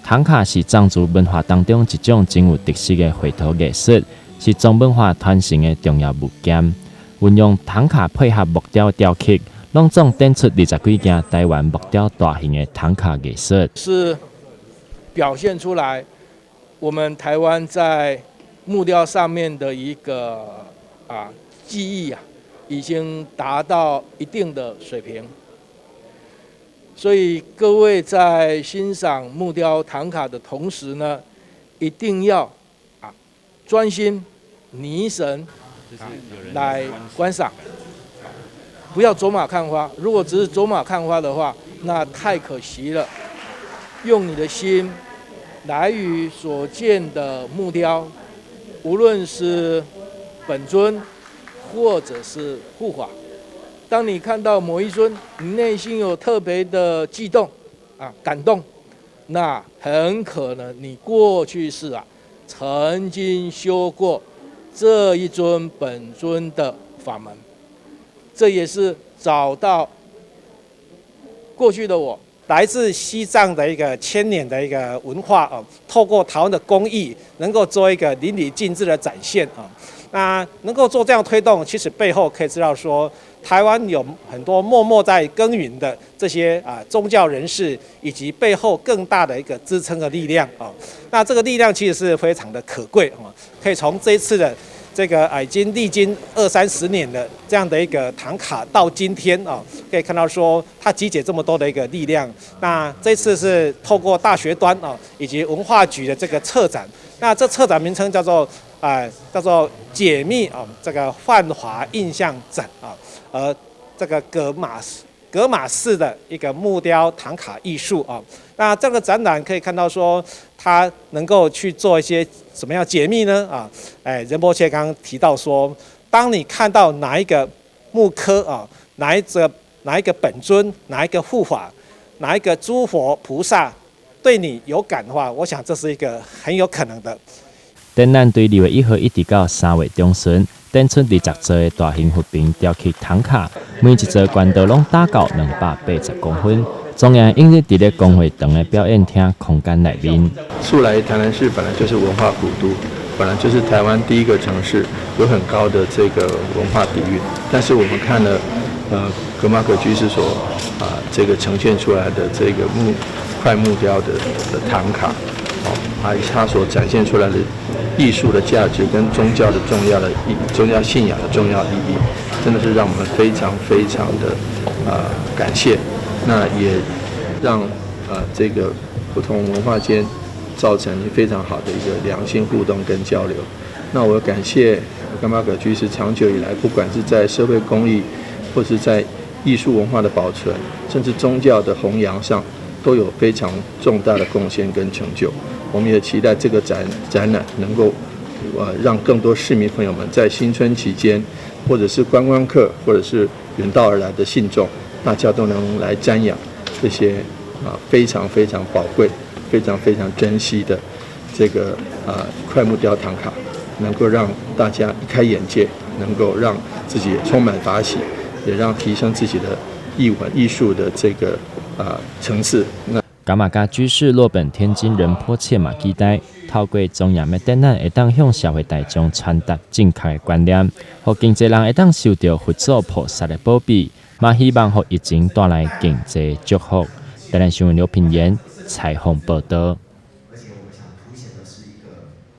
唐卡是藏族文化当中一种真有特色的绘图艺术，是藏文化传承的重要物件。运用唐卡配合木雕雕刻，拢总展出20几件台湾木雕大型的唐卡艺术，是表现出来我们台湾在木雕上面的一个技艺已经达到一定的水平。所以各位在欣赏木雕唐卡的同时呢，一定要专心凝神来观赏，不要走马看花。如果只是走马看花的话，那太可惜了。用你的心来与所见的木雕，无论是本尊或者是护法。当你看到某一尊，你内心有特别的悸动感动，那很可能你过去世曾经修过这一尊本尊的法门，这也是找到过去的我。来自西藏的一个1000年的一个文化透过台湾的工艺，能够做一个淋漓尽致的展现那能够做这样推动，其实背后可以知道说，台湾有很多默默在耕耘的这些宗教人士，以及背后更大的一个支撑的力量那这个力量其实是非常的可贵可以从这一次的这个已经历经20-30年的这样的一个唐卡到今天可以看到说它集结这么多的一个力量。那这次是透过大学端以及文化局的这个策展，那这策展名称叫做解密这个泛华印象展这个格玛式的一个木雕唐卡艺术那这个展览可以看到说，它能够去做一些什么样解密呢仁波切刚刚提到说，当你看到哪一个木刻哪一个本尊，哪一个护法，哪一个诸佛菩萨对你有感的话，我想这是一个很有可能的。展览对2月1号一直到3月中旬，展出20座的大型佛瓶雕刻唐卡，每一座高度拢达到280公分。中央音乐伫咧公会堂的表演厅空间内面。素来台南市本来就是文化古都，本来就是台湾第一个城市，有很高的这个文化底蕴。但是我们看了格玛可居士所这个呈现出来的这个快木雕的唐卡它所展现出来的艺术的价值跟宗教信仰的重要意义，真的是让我们非常非常的感谢。那也让这个不同文化间造成非常好的一个良性互动跟交流。那我感谢格玛可居士长久以来，不管是在社会公益，或是在艺术文化的保存，甚至宗教的弘扬上，都有非常重大的贡献跟成就。我们也期待这个展览能够让更多市民朋友们在新春期间，或者是观光客，或者是远道而来的信众，大家都能来瞻仰这些非常非常宝贵、非常非常珍惜的这个快木雕唐卡，能够让大家一开眼界，能够让自己充满法喜，也让提升自己的艺文艺术的这个层次。噶玛噶居士落本天津仁波切嘛期待透过中央的展览，会当向社会大众传达正确的观念，让经济人会当受到佛祖菩萨的保庇，嘛希望让疫情带来经济祝福。台南新闻刘品言采访报道。